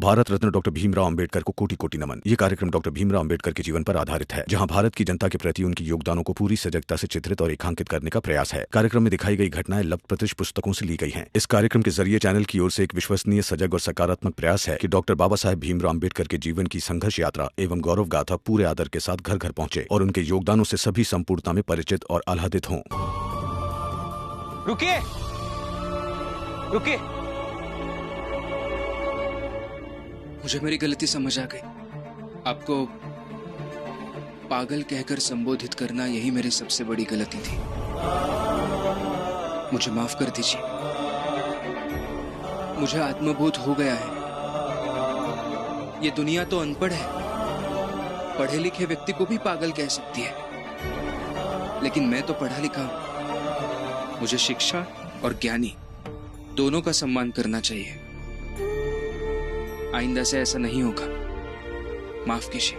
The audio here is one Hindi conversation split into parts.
भारत रत्न डॉक्टर भीमराव अंबेडकर को कोटि कोटि नमन। ये कार्यक्रम डॉक्टर भीमराव अंबेडकर के जीवन पर आधारित है, जहां भारत की जनता के प्रति उनके योगदानों को पूरी सजगता से चित्रित और रेखांकित करने का प्रयास है। कार्यक्रम में दिखाई गई घटनाएं लब्ध प्रतिष्ठ पुस्तकों से ली गई हैं। इस कार्यक्रम के जरिए चैनल की ओर से एक विश्वसनीय, सजग और सकारात्मक प्रयास है कि डॉक्टर बाबा साहेब भीमराव अंबेडकर के जीवन की संघर्ष यात्रा एवं गौरव गाथा पूरे आदर के साथ घर घर पहुंचे और उनके योगदानों से सभी संपूर्णता में परिचित और आह्लादित हों। रुकिए, रुकिए। मुझे मेरी गलती समझ आ गई। आपको पागल कहकर संबोधित करना यही मेरी सबसे बड़ी गलती थी। मुझे माफ कर दीजिए। मुझे आत्मबोध हो गया है। ये दुनिया तो अनपढ़ है, पढ़े लिखे व्यक्ति को भी पागल कह सकती है, लेकिन मैं तो पढ़ा लिखा हूं। मुझे शिक्षा और ज्ञानी दोनों का सम्मान करना चाहिए। आइंदा से ऐसा नहीं होगा। माफ कीजिए।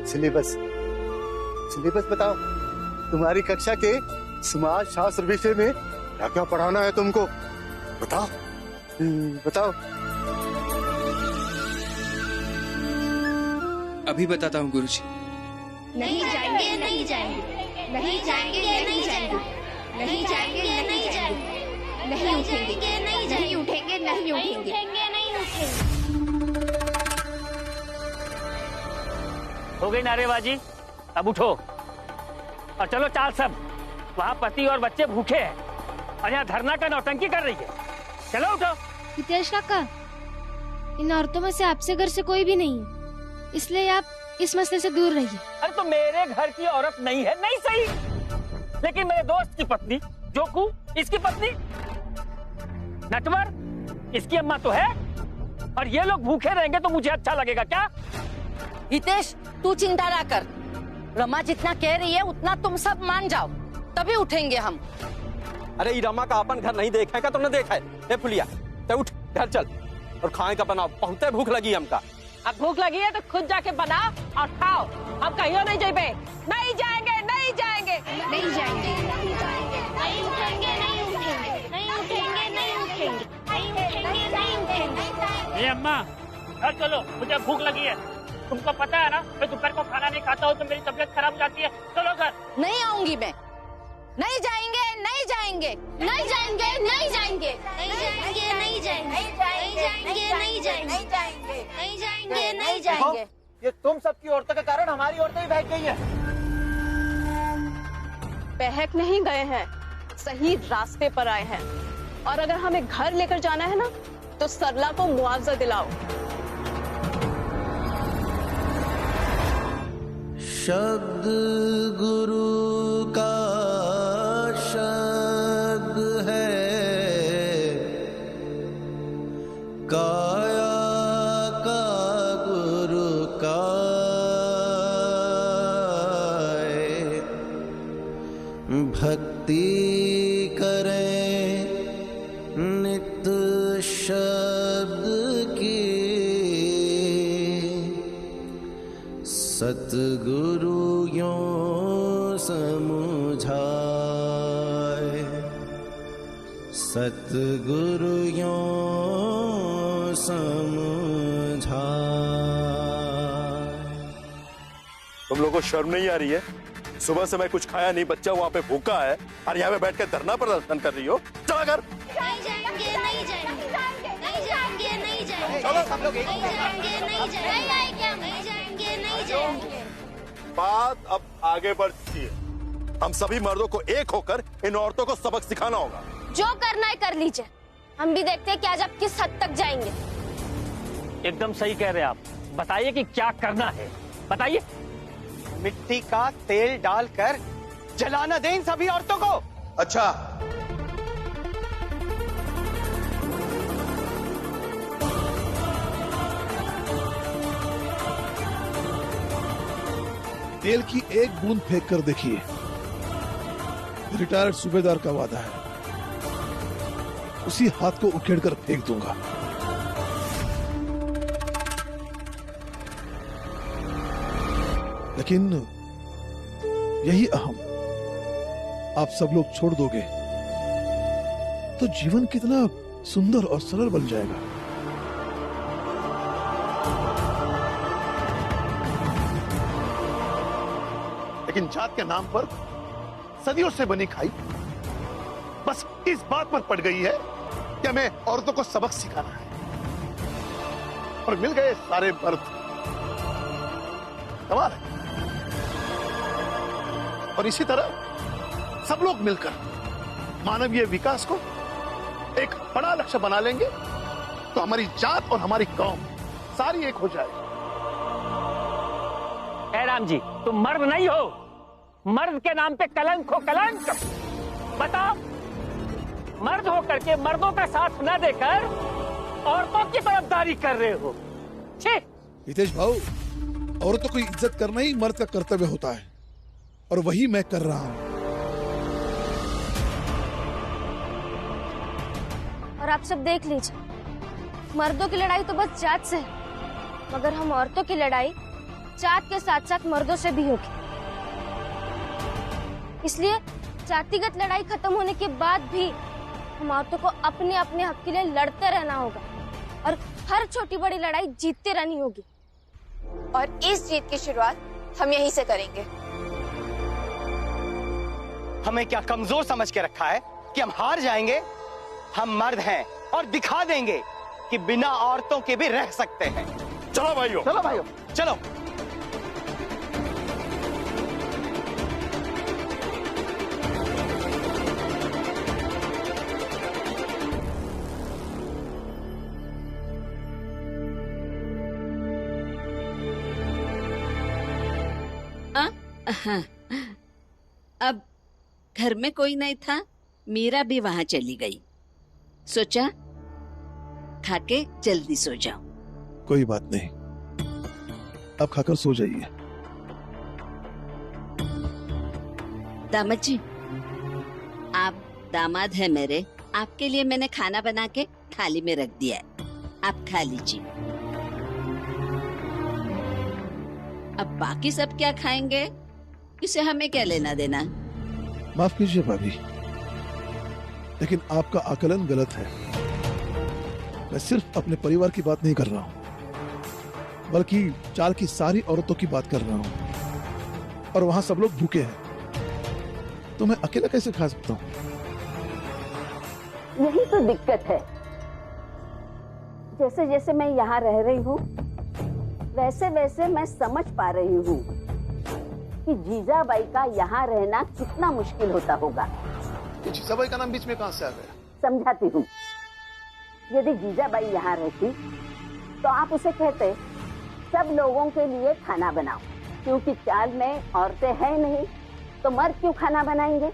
सिलेबस बताओ। तुम्हारी कक्षा के समाज शास्त्र विषय में क्या क्या पढ़ाना है तुमको? बताओ बताओ। अभी बताता हूँ गुरुजी। नहीं जाएंगे, नहीं जाएंगे, नहीं जाएंगे, नहीं जाएंगे, नहीं जाएंगे, नहीं जाएंगे, नहीं उठेंगे, नहीं जाएंगे, नहीं उठेंगे, नहीं उठेंगे, नहीं उठेंगे। हो गई नारेबाजी, अब उठो और चलो चाल सब। वहाँ पति और बच्चे भूखे हैं और यहाँ धरना का नौटंकी कर रही है। चलो उठो। हितेश काका, इन औरतों में से आपसे घर से कोई भी नहीं है, इसलिए आप इस मसले से दूर रहिए। अरे तो मेरे घर की औरत नहीं है, नहीं सही, लेकिन मेरे दोस्त की पत्नी जोकू, इसकी पत्नी नटवर, इसकी अम्मा तो है, और ये लोग भूखे रहेंगे तो मुझे अच्छा लगेगा क्या? हितेश, तू चिंता ना कर। रमा जितना कह रही है उतना तुम सब मान जाओ, तभी उठेंगे हम। अरे रमा का अपन घर नहीं देखा है क्या तुमने? देखा है? ए फुलिया, तो उठ, घर चल और खाए का बनाओ, बहुत भूख लगी हमका। अब भूख लगी है तो खुद जाके बनाओ और खाओ। अब कहीं नहीं जाइए। नहीं जाएंगे, नहीं जाएंगे, नहीं जाएंगे, नहीं जाएंगे, नहीं उठेंगे, नहीं उठेंगे, नहीं उठेंगे, नहीं उठेंगे, नहीं उठेंगे, नहीं उठेंगे। ये अम्मा, घर चलो, मुझे भूख लगी है। तुमको पता है ना, मैं दोपहर को खाना नहीं खाता हूँ तो मेरी तबीयत खराब हो जाती है। चलो घर। नहीं आऊंगी मैं। नहीं जाएंगे, नहीं जाएंगे, नहीं जाएंगे, नहीं जाएंगे, नहीं जाएंगे, नहीं जाएंगे, नहीं जाएंगे, नहीं जाएंगे, नहीं जाएंगे, नहीं जाएंगे, नहीं जाएंगे। ये तुम सबकी औरतों के कारण हमारी औरतें भी बहक गई हैं। बहक नहीं गए हैं, सही रास्ते पर आए हैं। और अगर हमें घर लेकर जाना है ना, तो सरला को मुआवजा दिलाओ। शब्द गुरु का शब्द है, काया का गुरु काय। भक्ति करें नित शब्द की, सतगुरु यों समझाए, सतगुरु यों समझाए। तुम लोगों को शर्म नहीं आ रही है? सुबह से मैं कुछ खाया नहीं, बच्चा वहाँ पे भूखा है और यहाँ पे बैठ कर धरना प्रदर्शन कर रही हो। चला कर। नहीं जाएंगे, नहीं जाएंगे, नहीं जाएंगे, नहीं जाएंगे, चलो सब लोग। नहीं जाएंगे, नहीं जाएंगे, नहीं आएंगे, नहीं जाएंगे, नहीं जाएंगे। बात अब आगे बढ़ चुकी है। हम सभी मर्दों को एक होकर इन औरतों को सबक सिखाना होगा। जो करना है कर लीजिए, हम भी देखते हैं कि आज आप किस हद तक जाएंगे। एकदम सही कह रहे हैं आप। बताइए कि क्या करना है, बताइए। मिट्टी का तेल डालकर जलाना दें इन सभी औरतों को। अच्छा, तेल की एक बूंद फेंक कर देखिए। रिटायर्ड सूबेदार का वादा है, उसी हाथ को उखेड़ कर फेंक दूंगा। लेकिन यही अहम आप सब लोग छोड़ दोगे तो जीवन कितना सुंदर और सरल बन जाएगा। लेकिन जात के नाम पर सदियों से बनी खाई बस इस बात पर पड़ गई है कि हमें औरतों को सबक सिखाना है, और मिल गए सारे मर्द। कमाल है। और इसी तरह सब लोग मिलकर मानवीय विकास को एक बड़ा लक्ष्य बना लेंगे तो हमारी जात और हमारी कौम सारी एक हो जाएगी। राम जी, तुम मर्द नहीं हो। मर्द के नाम पे कलंक हो, कलंक। बताओ, मर्द हो करके मर्दों का साथ न देकर औरतों की तरफदारी कर रहे हो। छी! हितेश भाऊ, औरतों की इज्जत करना ही मर्द का कर्तव्य होता है, और वही मैं कर रहा हूँ। और आप सब देख लीजिए, मर्दों की लड़ाई तो बस जात से है, मगर हम औरतों की लड़ाई जात के साथ साथ मर्दों से भी होगी। इसलिए जातिगत लड़ाई खत्म होने के बाद भी हम औरतों को अपने अपने हक के लिए लड़ते रहना होगा, और हर छोटी बड़ी लड़ाई जीतते रहनी होगी। और इस जीत की शुरुआत हम यहीं से करेंगे। हमें क्या कमजोर समझ के रखा है कि हम हार जाएंगे? हम मर्द हैं और दिखा देंगे कि बिना औरतों के भी रह सकते हैं। चलो भाइयों, चलो भाइयों, चलो। हाँ, अब घर में कोई नहीं था, मीरा भी वहां चली गई। सोचा खाके जल्दी सो जाओ। कोई बात नहीं, अब खाकर सो जाइए। दामाद जी, आप दामाद है मेरे, आपके लिए मैंने खाना बना के थाली में रख दिया है, आप खा लीजिए। अब बाकी सब क्या खाएंगे, इसे हमें क्या लेना देना। माफ कीजिए भाभी, लेकिन आपका आकलन गलत है। मैं सिर्फ अपने परिवार की बात नहीं कर रहा हूँ, बल्कि चाल की सारी औरतों की बात कर रहा हूँ, और वहां सब लोग भूखे हैं, तो मैं अकेला कैसे खा सकता हूँ? यही तो दिक्कत है। जैसे जैसे मैं यहाँ रह रही हूँ, वैसे वैसे मैं समझ पा रही हूँ कि जीजाबाई का यहाँ रहना कितना मुश्किल होता होगा। जीजाबाई का नाम बीच में कहाँ से आ गया? समझाती हूँ। यदि जीजाबाई यहाँ रहती तो आप उसे कहते सब लोगों के लिए खाना बनाओ, क्योंकि चाल में औरतें हैं नहीं तो मर्द क्यों खाना बनाएंगे।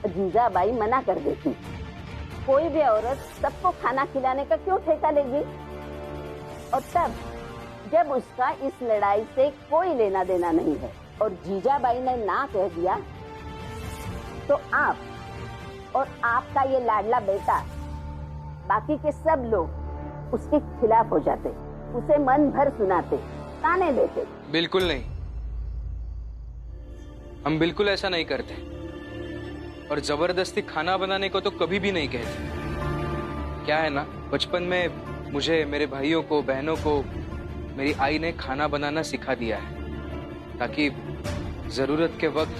जीजाबाई मना कर देती, कोई भी औरत सबको खाना खिलाने का क्यों ठेका लेगी। और तब जब उसका इस लड़ाई से कोई लेना देना नहीं है और जीजाबाई ने ना कह दिया, तो आप और आपका ये लाडला बेटा, बाकी के सब लोग उसके खिलाफ हो जाते, उसे मन भर सुनाते, ताने देते। बिल्कुल नहीं, हम बिल्कुल ऐसा नहीं करते, और जबरदस्ती खाना बनाने को तो कभी भी नहीं कहते। क्या है ना, बचपन में मुझे, मेरे भाइयों को, बहनों को मेरी आई ने खाना बनाना सिखा दिया है, ताकि जरूरत के वक्त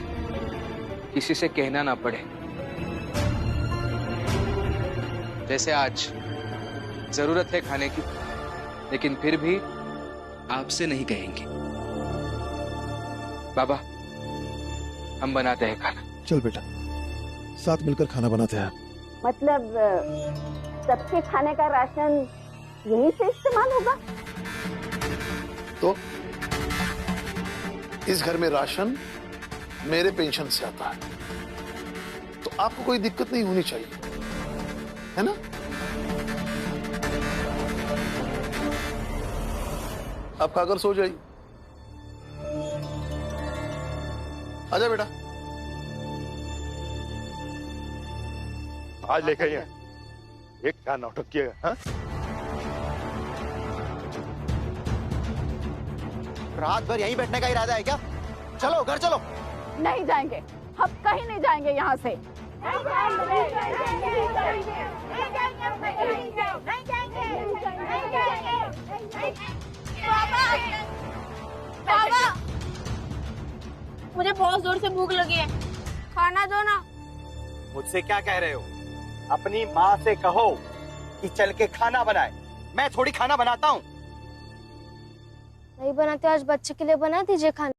किसी से कहना ना पड़े। जैसे आज जरूरत है खाने की, लेकिन फिर भी आपसे नहीं कहेंगे। बाबा, हम बनाते हैं खाना। चल बेटा, साथ मिलकर खाना बनाते हैं। मतलब सबके खाने का राशन यहीं से इस्तेमाल होगा? तो इस घर में राशन मेरे पेंशन से आता है, तो आपको कोई दिक्कत नहीं होनी चाहिए, है ना? आप खाकर सो जाइए। आजा बेटा। आज लेकर आइए। एक क्या नाटक किया, हाँ? रात भर यहीं बैठने का इरादा है क्या? चलो घर चलो। नहीं जाएंगे, हम कहीं नहीं जाएंगे यहाँ से। बाबा, मुझे बहुत जोर से भूख लगी है, खाना दो ना। मुझसे क्या कह रहे हो? अपनी माँ से कहो कि चल के खाना बनाए। मैं थोड़ी खाना बनाता हूँ। नहीं बनाते, आज बच्चे के लिए बना दीजिए खाना।